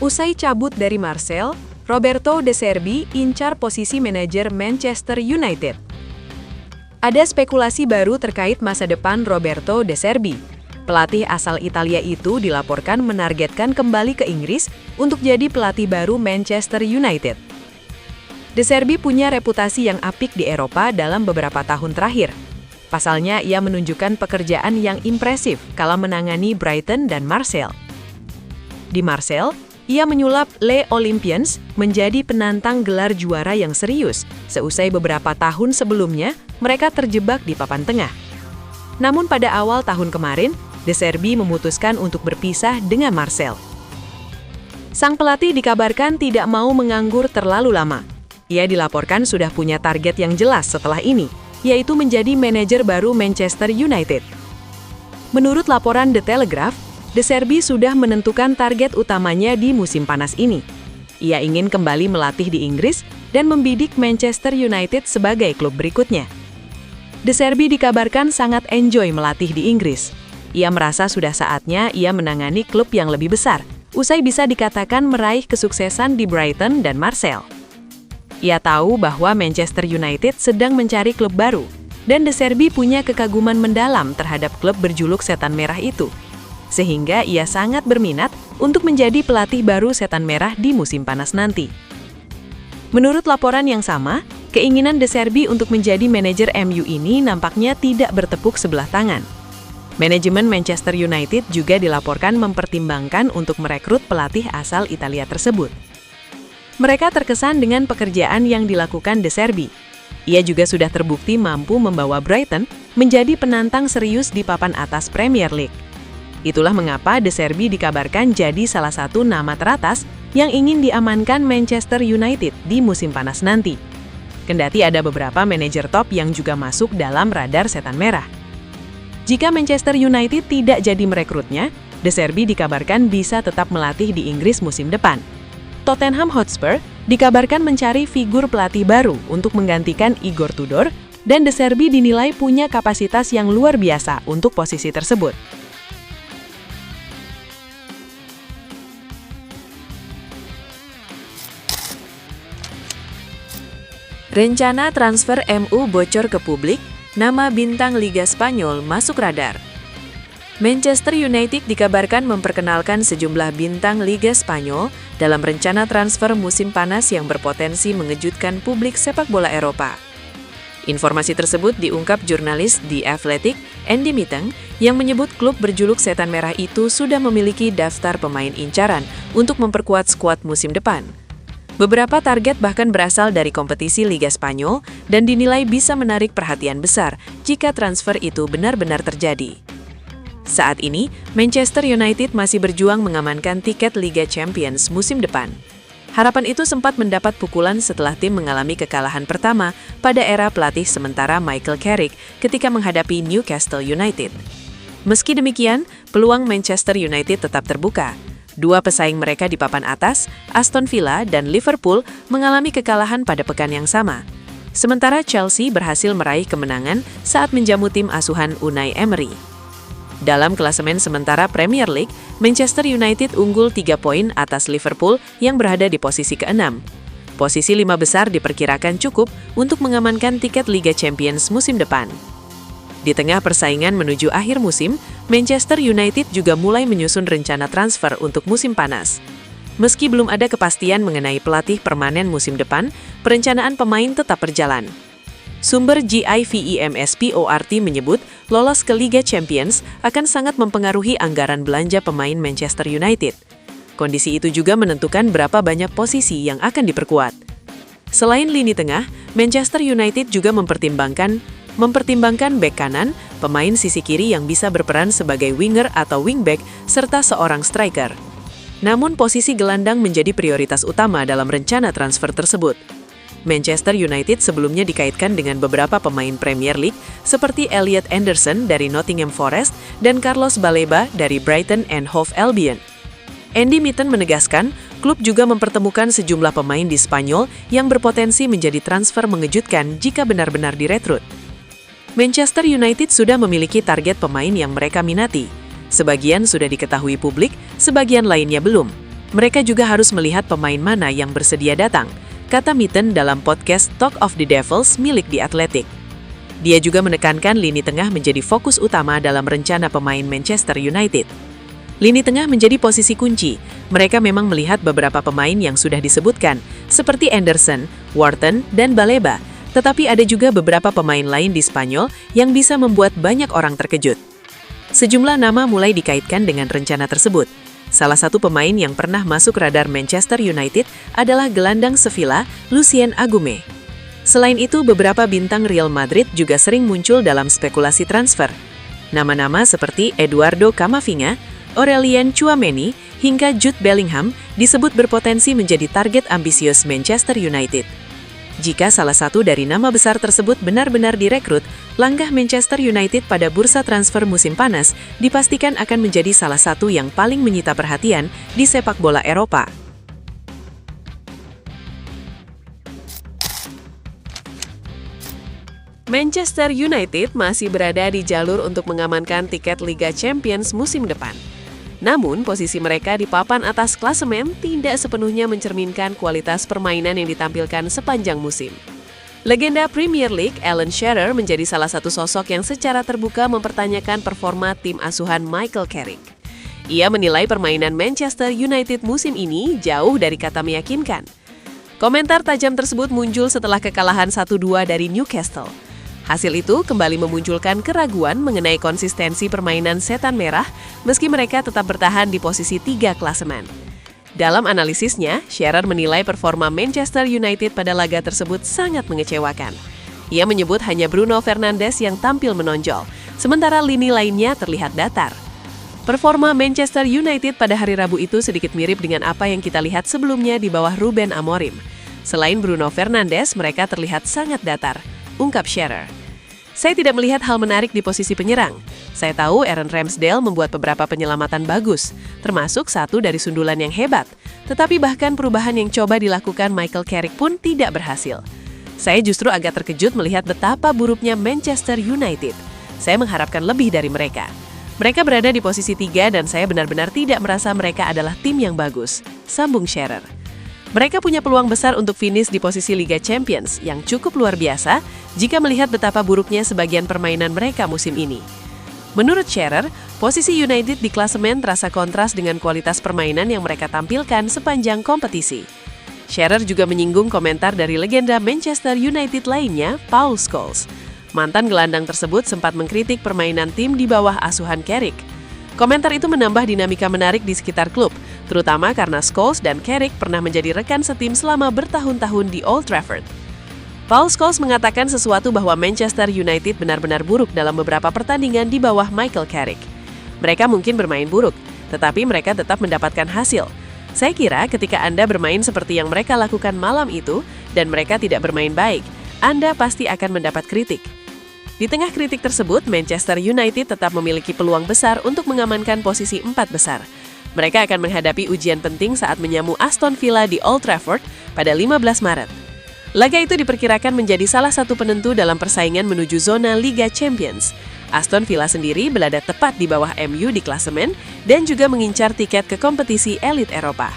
Usai cabut dari Marseille, Roberto De Zerbi incar posisi manajer Manchester United. Ada spekulasi baru terkait masa depan Roberto De Zerbi. Pelatih asal Italia itu dilaporkan menargetkan kembali ke Inggris untuk jadi pelatih baru Manchester United. De Zerbi punya reputasi yang apik di Eropa dalam beberapa tahun terakhir. Pasalnya, ia menunjukkan pekerjaan yang impresif kala menangani Brighton dan Marseille. Di Marseille, ia menyulap Les Olympians menjadi penantang gelar juara yang serius, seusai beberapa tahun sebelumnya mereka terjebak di papan tengah. Namun pada awal tahun kemarin, De Zerbi memutuskan untuk berpisah dengan Marseille. Sang pelatih dikabarkan tidak mau menganggur terlalu lama. Ia dilaporkan sudah punya target yang jelas setelah ini, yaitu menjadi manajer baru Manchester United. Menurut laporan The Telegraph, De Zerbi sudah menentukan target utamanya di musim panas ini. Ia ingin kembali melatih di Inggris dan membidik Manchester United sebagai klub berikutnya. De Zerbi dikabarkan sangat enjoy melatih di Inggris. Ia merasa sudah saatnya ia menangani klub yang lebih besar, usai bisa dikatakan meraih kesuksesan di Brighton dan Marseille. Ia tahu bahwa Manchester United sedang mencari klub baru, dan De Zerbi punya kekaguman mendalam terhadap klub berjuluk Setan Merah itu. Sehingga ia sangat berminat untuk menjadi pelatih baru Setan Merah di musim panas nanti. Menurut laporan yang sama, keinginan De Zerbi untuk menjadi manajer MU ini nampaknya tidak bertepuk sebelah tangan. Manajemen Manchester United juga dilaporkan mempertimbangkan untuk merekrut pelatih asal Italia tersebut. Mereka terkesan dengan pekerjaan yang dilakukan De Zerbi. Ia juga sudah terbukti mampu membawa Brighton menjadi penantang serius di papan atas Premier League. Itulah mengapa De Zerbi dikabarkan jadi salah satu nama teratas yang ingin diamankan Manchester United di musim panas nanti. Kendati ada beberapa manajer top yang juga masuk dalam radar Setan Merah. Jika Manchester United tidak jadi merekrutnya, De Zerbi dikabarkan bisa tetap melatih di Inggris musim depan. Tottenham Hotspur dikabarkan mencari figur pelatih baru untuk menggantikan Igor Tudor, dan De Zerbi dinilai punya kapasitas yang luar biasa untuk posisi tersebut. Rencana transfer MU bocor ke publik, nama bintang Liga Spanyol masuk radar. Manchester United dikabarkan memperkenalkan sejumlah bintang Liga Spanyol dalam rencana transfer musim panas yang berpotensi mengejutkan publik sepak bola Eropa. Informasi tersebut diungkap jurnalis The Athletic, Andy Mitten, yang menyebut klub berjuluk Setan Merah itu sudah memiliki daftar pemain incaran untuk memperkuat skuad musim depan. Beberapa target bahkan berasal dari kompetisi Liga Spanyol dan dinilai bisa menarik perhatian besar jika transfer itu benar-benar terjadi. Saat ini, Manchester United masih berjuang mengamankan tiket Liga Champions musim depan. Harapan itu sempat mendapat pukulan setelah tim mengalami kekalahan pertama pada era pelatih sementara Michael Carrick ketika menghadapi Newcastle United. Meski demikian, peluang Manchester United tetap terbuka. Dua pesaing mereka di papan atas, Aston Villa dan Liverpool, mengalami kekalahan pada pekan yang sama. Sementara Chelsea berhasil meraih kemenangan saat menjamu tim asuhan Unai Emery. Dalam klasemen sementara Premier League, Manchester United unggul 3 poin atas Liverpool yang berada di posisi ke-6. Posisi 5 besar diperkirakan cukup untuk mengamankan tiket Liga Champions musim depan. Di tengah persaingan menuju akhir musim, Manchester United juga mulai menyusun rencana transfer untuk musim panas. Meski belum ada kepastian mengenai pelatih permanen musim depan, perencanaan pemain tetap berjalan. Sumber GIVEMSPORT menyebut lolos ke Liga Champions akan sangat mempengaruhi anggaran belanja pemain Manchester United. Kondisi itu juga menentukan berapa banyak posisi yang akan diperkuat. Selain lini tengah, Manchester United juga mempertimbangkan bek kanan, pemain sisi kiri yang bisa berperan sebagai winger atau wingback, serta seorang striker. Namun posisi gelandang menjadi prioritas utama dalam rencana transfer tersebut. Manchester United sebelumnya dikaitkan dengan beberapa pemain Premier League seperti Elliot Anderson dari Nottingham Forest dan Carlos Baleba dari Brighton and Hove Albion. Andy Mitten menegaskan, klub juga mempertemukan sejumlah pemain di Spanyol yang berpotensi menjadi transfer mengejutkan jika benar-benar direkrut. Manchester United sudah memiliki target pemain yang mereka minati. Sebagian sudah diketahui publik, sebagian lainnya belum. Mereka juga harus melihat pemain mana yang bersedia datang, kata Mitten dalam podcast Talk of the Devils milik The Athletic. Dia juga menekankan lini tengah menjadi fokus utama dalam rencana pemain Manchester United. Lini tengah menjadi posisi kunci. Mereka memang melihat beberapa pemain yang sudah disebutkan, seperti Anderson, Wharton, dan Baleba, tetapi ada juga beberapa pemain lain di Spanyol yang bisa membuat banyak orang terkejut. Sejumlah nama mulai dikaitkan dengan rencana tersebut. Salah satu pemain yang pernah masuk radar Manchester United adalah gelandang Sevilla, Lucien Agume. Selain itu, beberapa bintang Real Madrid juga sering muncul dalam spekulasi transfer. Nama-nama seperti Eduardo Camavinga, Aurelien Tchouameni, hingga Jude Bellingham disebut berpotensi menjadi target ambisius Manchester United. Jika salah satu dari nama besar tersebut benar-benar direkrut, langkah Manchester United pada bursa transfer musim panas dipastikan akan menjadi salah satu yang paling menyita perhatian di sepak bola Eropa. Manchester United masih berada di jalur untuk mengamankan tiket Liga Champions musim depan. Namun, posisi mereka di papan atas klasemen tidak sepenuhnya mencerminkan kualitas permainan yang ditampilkan sepanjang musim. Legenda Premier League Alan Shearer menjadi salah satu sosok yang secara terbuka mempertanyakan performa tim asuhan Michael Carrick. Ia menilai permainan Manchester United musim ini jauh dari kata meyakinkan. Komentar tajam tersebut muncul setelah kekalahan 1-2 dari Newcastle. Hasil itu kembali memunculkan keraguan mengenai konsistensi permainan setan merah meski mereka tetap bertahan di posisi 3 klasemen. Dalam analisisnya, Shearer menilai performa Manchester United pada laga tersebut sangat mengecewakan. Ia menyebut hanya Bruno Fernandes yang tampil menonjol, sementara lini lainnya terlihat datar. Performa Manchester United pada hari Rabu itu sedikit mirip dengan apa yang kita lihat sebelumnya di bawah Ruben Amorim. Selain Bruno Fernandes, mereka terlihat sangat datar, ungkap Shearer. Saya tidak melihat hal menarik di posisi penyerang. Saya tahu Aaron Ramsdale membuat beberapa penyelamatan bagus, termasuk satu dari sundulan yang hebat. Tetapi bahkan perubahan yang coba dilakukan Michael Carrick pun tidak berhasil. Saya justru agak terkejut melihat betapa buruknya Manchester United. Saya mengharapkan lebih dari mereka. Mereka berada di posisi 3 dan saya benar-benar tidak merasa mereka adalah tim yang bagus, sambung Shearer. Mereka punya peluang besar untuk finish di posisi Liga Champions yang cukup luar biasa jika melihat betapa buruknya sebagian permainan mereka musim ini. Menurut Shearer, posisi United di klasemen terasa kontras dengan kualitas permainan yang mereka tampilkan sepanjang kompetisi. Shearer juga menyinggung komentar dari legenda Manchester United lainnya, Paul Scholes. Mantan gelandang tersebut sempat mengkritik permainan tim di bawah asuhan Carrick. Komentar itu menambah dinamika menarik di sekitar klub, terutama karena Scholes dan Carrick pernah menjadi rekan setim selama bertahun-tahun di Old Trafford. Paul Scholes mengatakan sesuatu bahwa Manchester United benar-benar buruk dalam beberapa pertandingan di bawah Michael Carrick. Mereka mungkin bermain buruk, tetapi mereka tetap mendapatkan hasil. Saya kira ketika Anda bermain seperti yang mereka lakukan malam itu, dan mereka tidak bermain baik, Anda pasti akan mendapat kritik. Di tengah kritik tersebut, Manchester United tetap memiliki peluang besar untuk mengamankan posisi 4 besar. Mereka akan menghadapi ujian penting saat menyamu Aston Villa di Old Trafford pada 15 Maret. Laga itu diperkirakan menjadi salah satu penentu dalam persaingan menuju zona Liga Champions. Aston Villa sendiri berada tepat di bawah MU di klasemen dan juga mengincar tiket ke kompetisi elit Eropa.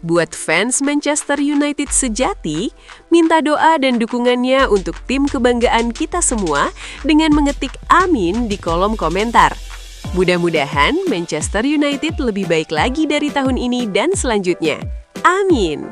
Buat fans Manchester United sejati, minta doa dan dukungannya untuk tim kebanggaan kita semua dengan mengetik amin di kolom komentar. Mudah-mudahan Manchester United lebih baik lagi dari tahun ini dan selanjutnya. Amin.